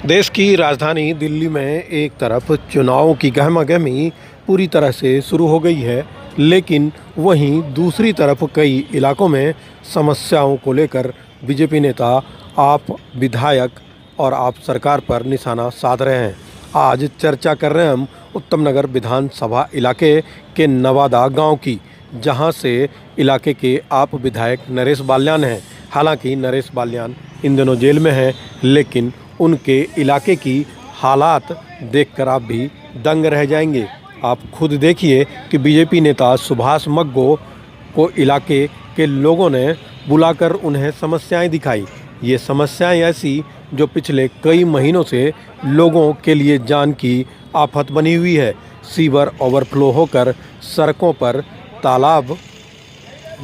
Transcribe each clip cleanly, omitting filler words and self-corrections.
देश की राजधानी दिल्ली में एक तरफ चुनावों की गहमागहमी पूरी तरह से शुरू हो गई है, लेकिन वहीं दूसरी तरफ कई इलाकों में समस्याओं को लेकर बीजेपी नेता आप विधायक और आप सरकार पर निशाना साध रहे हैं। आज चर्चा कर रहे हैं हम उत्तम नगर विधानसभा इलाके के नवादा गांव की, जहां से इलाके के आप विधायक नरेश बाल्यान हैं। हालांकि नरेश बाल्यान इन दिनों जेल में हैं, लेकिन उनके इलाके की हालात देखकर आप भी दंग रह जाएंगे। आप खुद देखिए कि बीजेपी नेता सुभाष मग्गो को इलाके के लोगों ने बुलाकर उन्हें समस्याएं दिखाई। ये समस्याएं ऐसी जो पिछले कई महीनों से लोगों के लिए जान की आफत बनी हुई है। सीवर ओवरफ्लो होकर सड़कों पर तालाब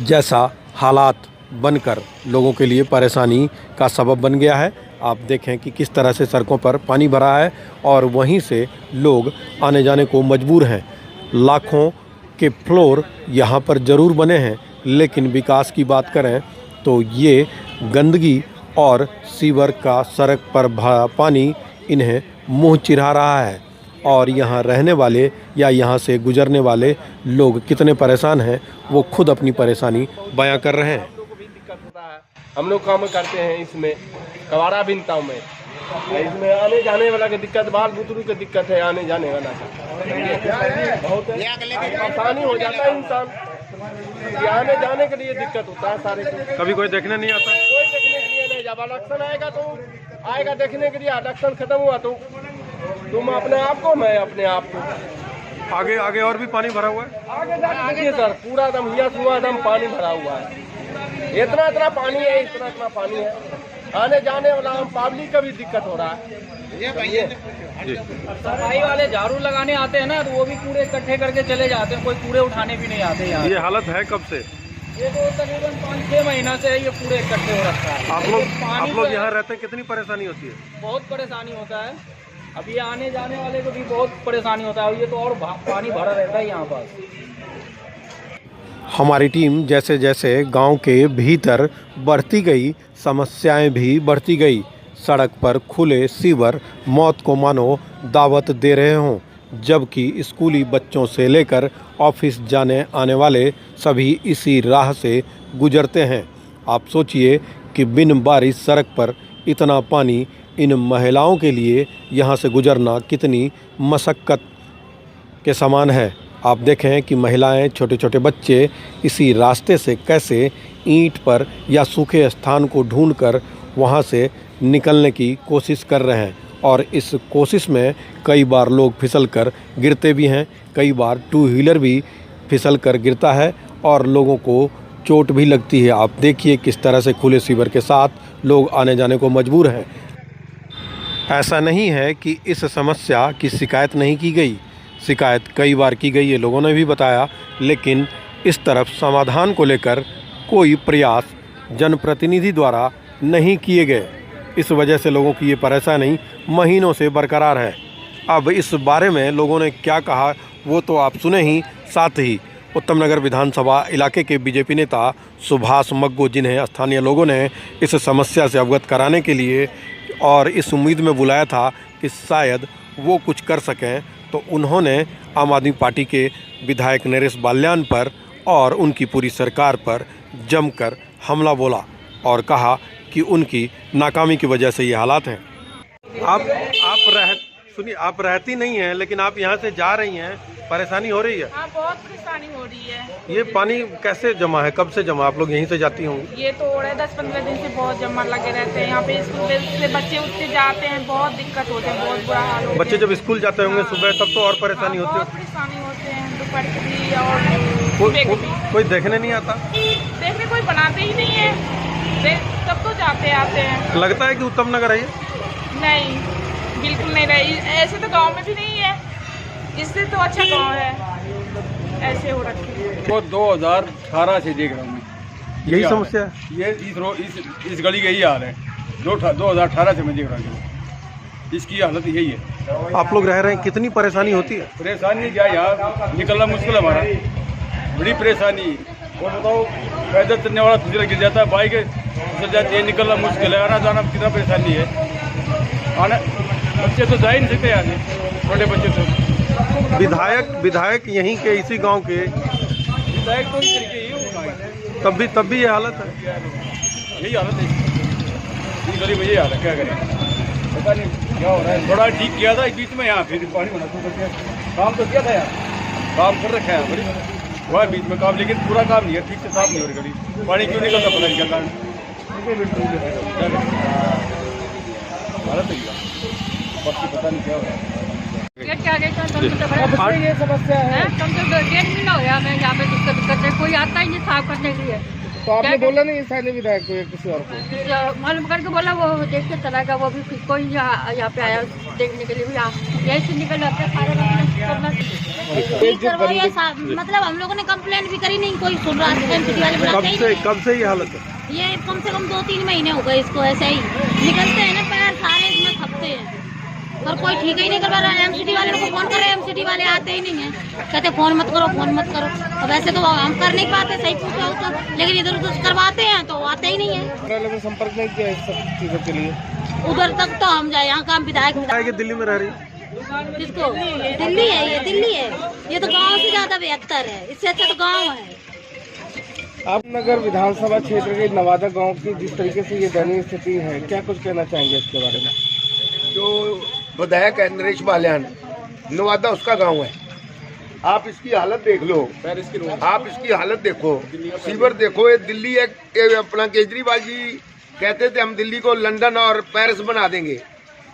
जैसा हालात बनकर लोगों के लिए परेशानी का सबब बन गया है। आप देखें कि किस तरह से सड़कों पर पानी भरा है और वहीं से लोग आने जाने को मजबूर हैं। लाखों के फ्लोर यहाँ पर ज़रूर बने हैं, लेकिन विकास की बात करें तो ये गंदगी और सीवर का सड़क पर भरा पानी इन्हें मुँह चिढ़ा रहा है। और यहाँ रहने वाले या यहाँ से गुजरने वाले लोग कितने परेशान हैं, वो खुद अपनी परेशानी बयां कर रहे हैं। हम लोग काम करते हैं इसमें कवाड़ा बिनताओं में, इसमें आने जाने वाला की दिक्कत, बाल बुतरू की दिक्कत है, आने जाने वाला बहुत आसानी हो जाता है। इंसान आने जाने के लिए दिक्कत होता है सारे को। कभी कोई देखने नहीं आता, कोई देखने के लिए नहीं। जब इलेक्शन आएगा तो आएगा देखने के लिए, इलेक्शन खत्म हुआ तो तुम अपने आप को, मैं अपने आप को। आगे आगे और भी पानी भरा हुआ है। आगे जाके देखिए सर, पूरा एकदम हिया हुआ एकदम पानी भरा हुआ है। इतना पानी है, इतना पानी है, आने जाने वाला हम पब्लिक का भी दिक्कत हो रहा है। सफाई वाले झाड़ू लगाने आते हैं ना, तो वो भी कूड़े इकट्ठे करके चले जाते हैं, कोई कूड़े उठाने भी नहीं आते यहाँ। ये हालत है कब से? ये तो तकरीबन 5-6 महीना से ये कूड़े इकट्ठे हो रखा है। आप लोग यहाँ रहते हैं, कितनी परेशानी होती है? बहुत परेशानी होता है। अभी आने जाने वाले को भी बहुत परेशानी होता है। ये तो और पानी भरा रहता है यहाँ पर। हमारी टीम जैसे जैसे गांव के भीतर बढ़ती गई, समस्याएं भी बढ़ती गई। सड़क पर खुले सीवर मौत को मानो दावत दे रहे हों, जबकि स्कूली बच्चों से लेकर ऑफिस जाने आने वाले सभी इसी राह से गुजरते हैं। आप सोचिए कि बिन बारिश सड़क पर इतना पानी, इन महिलाओं के लिए यहाँ से गुजरना कितनी मशक्क़त के समान है। आप देखें कि महिलाएं, छोटे छोटे बच्चे इसी रास्ते से कैसे ईंट पर या सूखे स्थान को ढूंढकर वहां से निकलने की कोशिश कर रहे हैं। और इस कोशिश में कई बार लोग फिसलकर गिरते भी हैं, कई बार टू व्हीलर भी फिसलकर गिरता है और लोगों को चोट भी लगती है। आप देखिए किस तरह से खुले सीवर के साथ लोग आने जाने को मजबूर हैं। ऐसा नहीं है कि इस समस्या की शिकायत नहीं की गई, शिकायत कई बार की गई है, लोगों ने भी बताया, लेकिन इस तरफ समाधान को लेकर कोई प्रयास जनप्रतिनिधि द्वारा नहीं किए गए। इस वजह से लोगों की ये परेशानी महीनों से बरकरार है। अब इस बारे में लोगों ने क्या कहा वो तो आप सुने ही। साथ ही उत्तम नगर विधानसभा इलाके के बीजेपी नेता सुभाष मग्गो, जिन्हें स्थानीय लोगों ने इस समस्या से अवगत कराने के लिए और इस उम्मीद में बुलाया था कि शायद वो कुछ कर सकें, तो उन्होंने आम आदमी पार्टी के विधायक नरेश बाल्यान पर और उनकी पूरी सरकार पर जमकर हमला बोला और कहा कि उनकी नाकामी की वजह से ये हालात हैं। आप रहती नहीं हैं, लेकिन आप यहाँ से जा रही हैं, परेशानी हो रही है? हाँ, बहुत परेशानी हो रही है। ये पानी कैसे जमा है, कब से जमा? आप लोग यहीं से जाती होंगी? ये तो हो रहा है 10-15 दिन से बहुत जमा लगे रहते हैं यहाँ पे। स्कूल से बच्चे उठते जाते हैं, बहुत दिक्कत होते हैं, बहुत बुरा हाल होता है। बच्चे जब स्कूल जाते होंगे सुबह, तब तो और परेशानी होती है। बहुत परेशानी होते हैं, दोपहर की भी और कोई देखने नहीं आता? देखने कोई बनाते ही नहीं है, तब तो जाते आते हैं। लगता है कि उत्तम नगर है ये? नहीं, बिल्कुल नहीं रही। ऐसे तो गाँव में भी नहीं है, इससे तो अच्छा गाँव है। ऐसे हो रखे हैं। तो 2018 से देख रहा हूँ मैं, यही समस्या है। ये इस गली का यही हाल है। 2018 से मैं देख रहा हूँ, इसकी हालत यही है। आप लोग रह रहे हैं, कितनी परेशानी होती है? परेशानी क्या, यहाँ निकलना मुश्किल है हमारा, बड़ी परेशानी। और बताओ, पैदल चलने वाला फिसल गिर जाता है, बाइक फिसल जाती है, निकलना मुश्किल है, आना जाना कितना परेशानी है। आना बच्चे तो जा ही नहीं सकते आगे, छोटे बच्चे तो। विधायक यहीं के इसी गांव के, विधायक तो इस तरीके ही होगा, तब भी ये हालत है। यही हालत है, गरीब यही हालत, क्या करें पता नहीं क्या हो रहा है। थोड़ा ठीक किया था बीच में, यहाँ फिर पानी बना तो काम तो किया था यार, काम कर रखा है बड़ी हुआ बीच में काम, लेकिन पूरा काम नहीं है, ठीक से साफ नहीं हो रही गली, पानी क्यों निकलता पता नहीं क्या कारण। हालत है बाकी पता नहीं क्या हो रहा है। गेट के आगे का ये समस्या है। कम से कम 1.5 महीना हो गया हमें यहाँ पे दिक्कत है, कोई आता ही नहीं साफ करने के लिए। तो आपने बोला नहीं स्थानीय विधायक को या किसी और को? मालूम करके बोला, वो देख के चला गया, वो भी कोई यहाँ पे आया देखने के लिए भी, यही से निकल जाते मतलब हम लोगों ने कंप्लेंट भी करी, नहीं कोई सुन रहा है। कब से ये हालत है? ये कम से कम 2-3 महीने हो गए इसको, ऐसे ही निकलते हैं ना पैर सारे इसमें खपते हैं, और कोई ठीक ही नहीं करवा रहा है। एमसीडी वाले को फोन करे, एमसीडी वाले आते ही नहीं है, कहते फोन मत करो फोन मत करो। और वैसे तो हम कर नहीं पाते, सही पूछो तो, लेकिन इधर उधर करवाते हैं तो आते ही नहीं है। संपर्क नहीं किया इस सब चीजों के लिए? उधर तक तो हम जाए, यहाँ का विधायक दिल्ली में रह रही, किसको? दिल्ली है, ये दिल्ली है, ये तो गाँव से ज्यादा बेहतर है, इससे अच्छा तो गाँव है। आप नगर विधानसभा क्षेत्र के नवादा गांव की जिस तरीके से ये दयनीय स्थिति है, क्या कुछ कहना चाहेंगे इसके बारे में? जो विधायक है नरेश बाल्यान, नवादा उसका गांव है। आप इसकी हालत देख लो, आप इसकी हालत देखो, सीवर देखो। ये दिल्ली एक अपना केजरीवाल जी कहते थे हम दिल्ली को लंदन और पेरिस बना देंगे,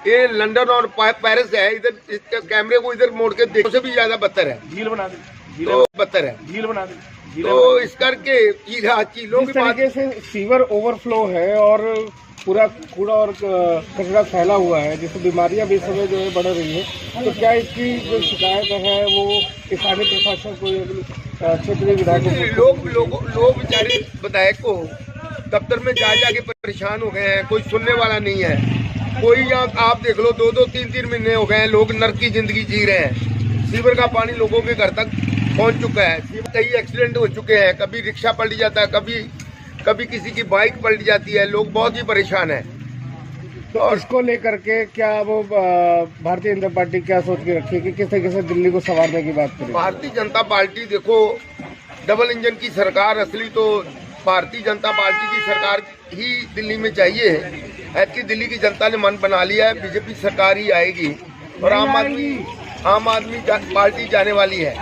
ये लंदन और पेरिस है। इधर कैमरे को इधर मोड़ के देखो, से भी ज्यादा बदतर है, झील बना दी, तो बदतर है, झील बना दी। तो इस करके चीलों जिस तरीके से सीवर ओवरफ्लो है और पूरा कूड़ा और कचरा फैला हुआ है, जिससे बीमारियां भी इस समय जो है बढ़ रही है, तो क्या इसकी जो शिकायत है वो स्थानीय प्रशासन को, क्षेत्रीय विधायकों को? लोग बेचारे विधायक को दफ्तर में जा के परेशान हो गए हैं, कोई सुनने वाला नहीं है। कोई यहाँ आप देख लो 2-2, 3-3 महीने हो गए हैं, लोग नर्क की जिंदगी जी रहे हैं। सीवर का पानी लोगों के घर तक पहुंच चुका है। कई एक्सीडेंट हो चुके हैं, कभी रिक्शा पलट जाता है, कभी किसी की बाइक पलट जाती है, लोग बहुत ही परेशान हैं। तो इसको लेकर के क्या वो भारतीय जनता पार्टी क्या सोच के रखी है कि किस तरीके से दिल्ली को संवारने की बात करें? भारतीय जनता पार्टी देखो, डबल इंजन की सरकार असली तो भारतीय जनता पार्टी की सरकार ही दिल्ली में चाहिए। ऐसी दिल्ली की जनता ने मन बना लिया है, बीजेपी सरकार ही आएगी और आम आदमी पार्टी जाने वाली है।